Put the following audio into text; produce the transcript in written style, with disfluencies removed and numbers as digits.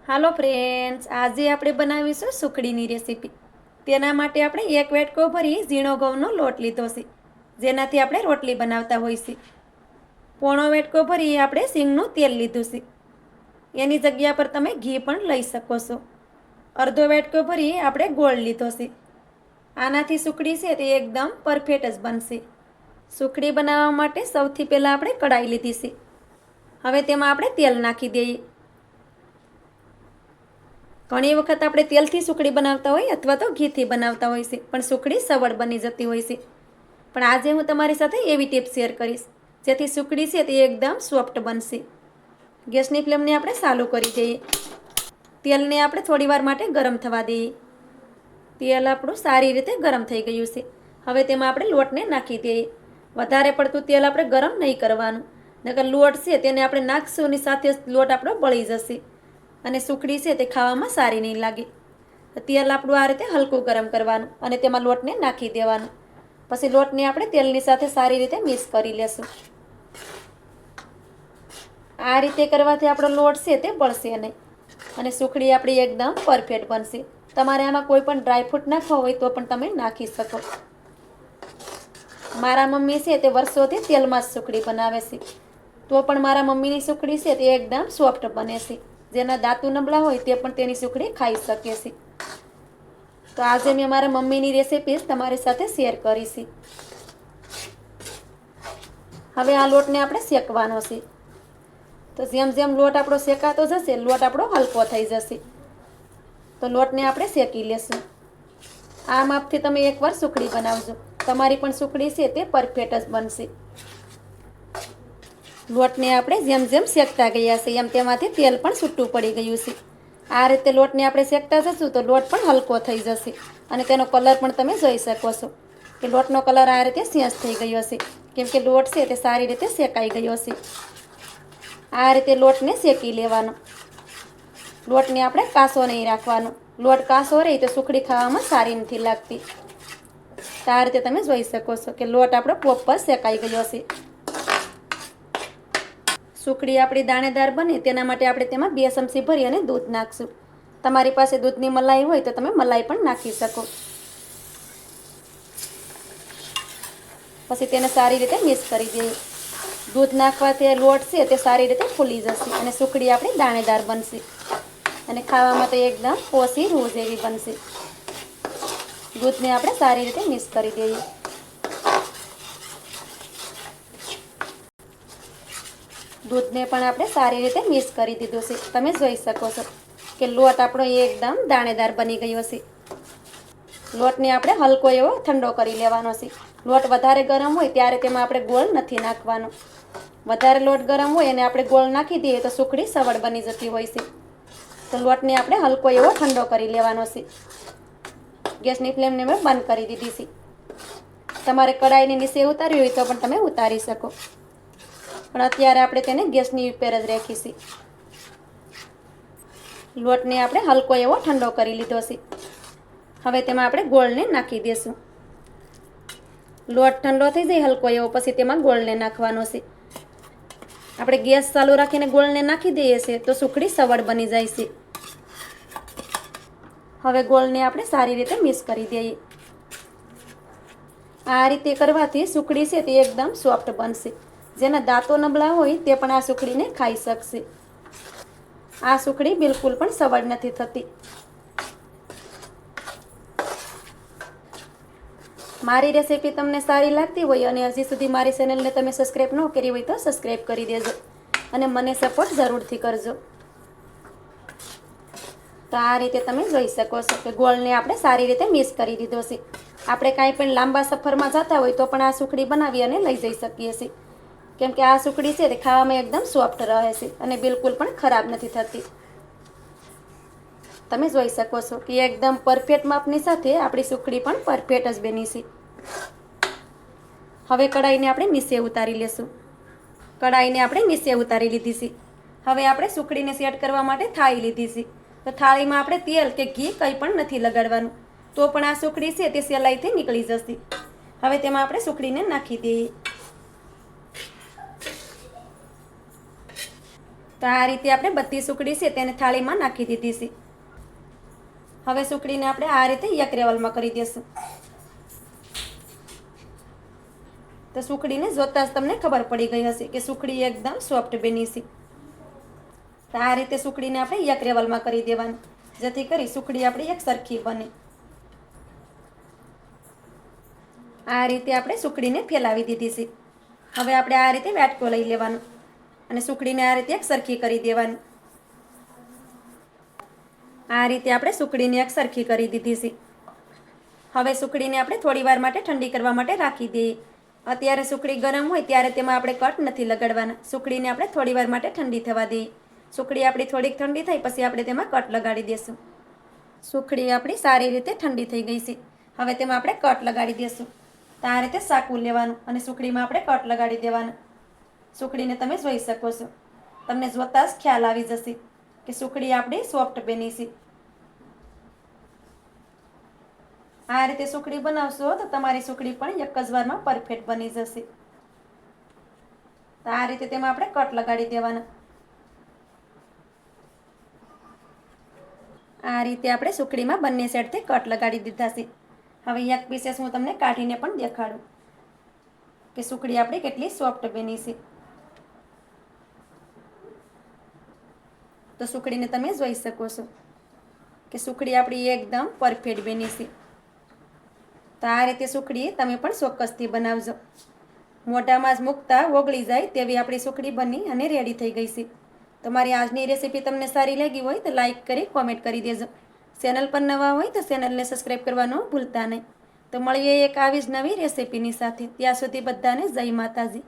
હાલો friends, આજે આપણે બનાવીશું સુખડીની રેસીપી. તેના માટે આપણે એક વાટકો ભરી ઝીણો ઘઉંનો લોટ લીધો છે, જેનાથી આપણે રોટલી બનાવતા હોય છે. પોણો વાટકો ભરી આપણે સિંગનું તેલ લીધું છે. એની જગ્યા પર તમે ઘી પણ લઈ શકો છો. અડધો વાટકો ભરી આપણે ગોળ લીધો છે. આનાથી સુખડી છે તે એકદમ પરફેક્ટ જ બનશે. સુખડી બનાવવા માટે સૌથી પહેલાં આપણે કઢાઈ લીધી છે. હવે તેમાં આપણે તેલ નાખી દઈએ. ઘણી વખત આપણે તેલથી સુખડી બનાવતા હોય અથવા તો ઘીથી બનાવતા હોય છે, પણ સુખડી સવળ બની જતી હોય છે. પણ આજે હું તમારી સાથે એવી ટિપ શેર કરીશ જેથી સુખડી છે તે એકદમ સોફ્ટ બનશે. ગેસની ફ્લેમને આપણે ચાલુ કરી દઈએ. તેલને આપણે થોડીવાર માટે ગરમ થવા દઈએ. તેલ આપણું સારી રીતે ગરમ થઈ ગયું છે. હવે તેમાં આપણે લોટને નાખી દઈએ. વધારે પડતું તેલ આપણે ગરમ નહીં કરવાનું, નકર લોટ છે તેને આપણે નાખશું અને સાથે લોટ આપણો બળી જશે અને સુખડી છે તે ખાવામાં સારી નહીં લાગે. તેલ આપણું આ રીતે હલકું ગરમ કરવાનું અને તેમાં લોટને નાખી દેવાનું. પછી લોટને આપણે તેલની સાથે સારી રીતે મિક્સ કરી લેશું. આ રીતે કરવાથી આપણો લોટ છે તે બળશે નહીં અને સુખડી આપણી એકદમ પરફેક્ટ બનશે. તમારે આમાં કોઈ પણ ડ્રાયફ્રૂટ નાખવા હોય તો પણ તમે નાખી શકો. મારા મમ્મી છે તે વર્ષોથી તેલમાં જ સુખડી બનાવે છે, તો પણ મારા મમ્મીની સુખડી છે તે એકદમ સોફ્ટ બને છે. જેના દાંતું નબળા હોય તે પણ તેની સુખડી ખાઈ શકે છે. તો આજે મેં મારા મમ્મીની રેસીપી તમારી સાથે શેર કરી છે. હવે આ લોટને આપણે શેકવાનો છે. તો જેમ જેમ લોટ આપણો શેકાતો જશે, લોટ આપણો હલકો થઈ જશે. તો લોટને આપણે શેકી લેશું. આ માપથી તમે એકવાર સુખડી બનાવજો. તમારી પણ સુખડી છે તે પરફેક્ટ જ બનશે. લોટને આપણે જેમ જેમ શેકતા ગયા છે એમ તેમાંથી તેલ પણ છૂટું પડી ગયું છે. આ રીતે લોટને આપણે શેકતા જશું તો લોટ પણ હલકો થઈ જશે અને તેનો કલર પણ તમે જોઈ શકો છો કે લોટનો કલર આ રીતે ચેન્જ થઈ ગયો છે, કેમ કે લોટ છે તે સારી રીતે શેકાઈ ગયો છે. આ રીતે લોટને શેકી લેવાનો. લોટને આપણે કાસો નહીં રાખવાનો. લોટ કાસો રહે તો સુખડી ખાવામાં સારી નથી લાગતી. તો આ રીતે તમે જોઈ શકો છો કે લોટ આપણો પ્રોપર શેકાઈ ગયો છે. સુખડી આપણી દાણેદાર બને તેના માટે આપણે તેમાં 2 ચમચી ભરી અને દૂધ નાખશું. તમારી પાસે દૂધની મલાઈ હોય તો તમે મલાઈ પણ નાખી શકો. પછી તેને સારી રીતે મિક્સ કરી દઈએ. દૂધ નાખવાથી લોટ છે તે સારી રીતે ફૂલી જશે અને સુખડી આપણી દાણેદાર બનશે અને ખાવામાં તો એકદમ પોસી રૂ જેવી બનશે. દૂધને આપણે સારી રીતે મિક્સ કરી દઈએ. દૂધને પણ આપણે સારી રીતે મિક્સ કરી દીધું છે. તમે જોઈ શકો છો કે લોટ આપણો એકદમ દાણેદાર બની ગયો છે. લોટને આપણે હલકો એવો ઠંડો કરી લેવાનો છે. લોટ વધારે ગરમ હોય ત્યારે તેમાં આપણે ગોળ નથી નાખવાનો. વધારે લોટ ગરમ હોય અને આપણે ગોળ નાખી દઈએ તો સુખડી સવળ બની જતી હોય છે. તો લોટને આપણે હલકો એવો ઠંડો કરી લેવાનો છે. ગેસની ફ્લેમને મેં બંધ કરી દીધી છે. તમારે કડાઈની નીચે ઉતારવી હોય તો પણ તમે ઉતારી શકો, પણ અત્યારે આપણે તેને ગેસની ઉપર જ રાખીશું. લોટને આપણે હલકો એવો ઠંડો કરી લીધો છે. હવે તેમાં આપણે ગોળને નાખી દઈશું. લોટ ઠંડો થઈ જાય હલકો એવો, પછી તેમાં ગોળને નાખવાનો છે. આપણે ગેસ ચાલુ રાખીને ગોળને નાખી દઈએ છીએ તો સુખડી સવળ બની જાય છે. હવે ગોળને આપણે સારી રીતે મિક્સ કરી દઈએ. આ રીતે કરવાથી સુખડી છે તે એકદમ સોફ્ટ બનશે. જેના દાંતો નબળા હોય તે પણ આ સુખડીને ખાઈ શકશે. આ સુખડી બિલકુલ પણ સવળ નથી થતી. મારી રેસીપી તમને સારી લાગતી હોય અને હજી સુધી મારી ચેનલને તમે સબસ્ક્રાઈબ ન કરી હોય તો સબસ્ક્રાઈબ કરી દેજો અને મને સપોર્ટ જરૂરથી કરજો. તો આ રીતે તમે જોઈ શકો છો કે ગોળને આપણે સારી રીતે મિક્સ કરી દીધો છે. આપણે કાંઈ પણ લાંબા સફરમાં જતા હોય તો પણ આ સુખડી બનાવી અને લઈ જઈ શકીએ છીએ, કેમ કે આ સુખડી છે તે ખાવામાં એકદમ સોફ્ટ રહે છે અને બિલકુલ પણ ખરાબ નથી થતી. તમે જોઈ શકો છો કે એકદમ પરફેક્ટ માપની સાથે આપણી સુખડી પણ પરફેક્ટ જ બની છે. હવે કઢાઈને આપણે નીચે ઉતારી લેશું. કઢાઈને આપણે નીચે ઉતારી લીધી છે. હવે આપણે સુખડીને સેટ કરવા માટે થાળી લીધી છે. તો થાળીમાં આપણે તેલ કે ઘી કંઈ પણ નથી લગાડવાનું, તો પણ આ સુખડી છે તે સહેલાઈથી નીકળી જશે. હવે તેમાં આપણે સુખડીને નાખી દઈએ. તો આ રીતે આપણે બધી સુકડી છે તેને થાળીમાં નાખી દીધી છે. હવે સુકડીને આપણે આ રીતે એક લેવલમાં કરી દઈશું. તો સુકડીને જોતાં જ તમને ખબર પડી ગઈ હશે કે સુકડી એકદમ સોફ્ટ બની છે. તો આ રીતે સુકડીને આપણે એક લેવલમાં કરી દેવાની, જેથી કરી સુકડી આપણી એક સરખી બને. આ રીતે આપણે સુકડીને ફેલાવી દીધી છે. હવે આપણે આ રીતે વાટકો લઈ લેવાનો અને સુકડીને આ રીતે એક સરખી કરી દેવાની. આ રીતે આપણે સુકડીને એક સરખી કરી દીધી છે. હવે સુકડીને આપણે થોડી વાર માટે ઠંડી કરવા માટે રાખી દઈએ. અત્યારે સુકડી ગરમ હોય ત્યારે તેમાં આપણે કટ નથી લગાડવાના. સુકડીને આપણે થોડી વાર માટે ઠંડી થવા દઈએ. સુકડી આપણી થોડીક ઠંડી થાય પછી આપણે તેમાં કટ લગાડી દઈશું. સુકડી આપણી સારી રીતે ઠંડી થઈ ગઈ છે. હવે તેમાં આપણે કટ લગાડી દઈશું. તો આ રીતે સાકું લેવાનું અને સુકડીમાં આપણે કટ લગાડી દેવાના. સુકડીને તમે જોઈ શકો છો. તમને જોતાં જ ખ્યાલ આવી જશે કે સુકડી આપણી સોફ્ટ બની છે. આ રીતે સુકડી બનાવશો તો તમારી સુકડી પણ એક જ વારમાં પરફેક્ટ બની જશે. તો આ રીતે તેમાં આપણે કટ લગાડી દેવાના. આ રીતે આપણે સુકડીમાં બંને સાઈડથી કટ લગાડી દીધા છે. હવે એક પીસેસ હું તમને કાઢીને પણ દેખાડું કે સુકડી આપણી કેટલી સોફ્ટ બની છે. તો સુકડીને તમે જોઈ શકો છો કે સુકડી આપણી એકદમ પરફેક્ટ બની છે. તો આ રીતે સુકડી તમે પણ ચોક્કસથી બનાવજો. મોઢામાં જ મૂકતા ઓગળી જાય તેવી આપણી સુકડી બની અને રેડી થઈ ગઈ છે. તો મારી આજની રેસીપી તમને સારી લાગી હોય તો લાઈક કરી કોમેન્ટ કરી દેજો. ચેનલ પર નવા હોય તો ચેનલને સબસ્ક્રાઈબ કરવાનું ભૂલતા નહીં. તો મળીએ એક આવી જ નવી રેસીપીની સાથે. ત્યાં સુધી બધાને જય માતાજી.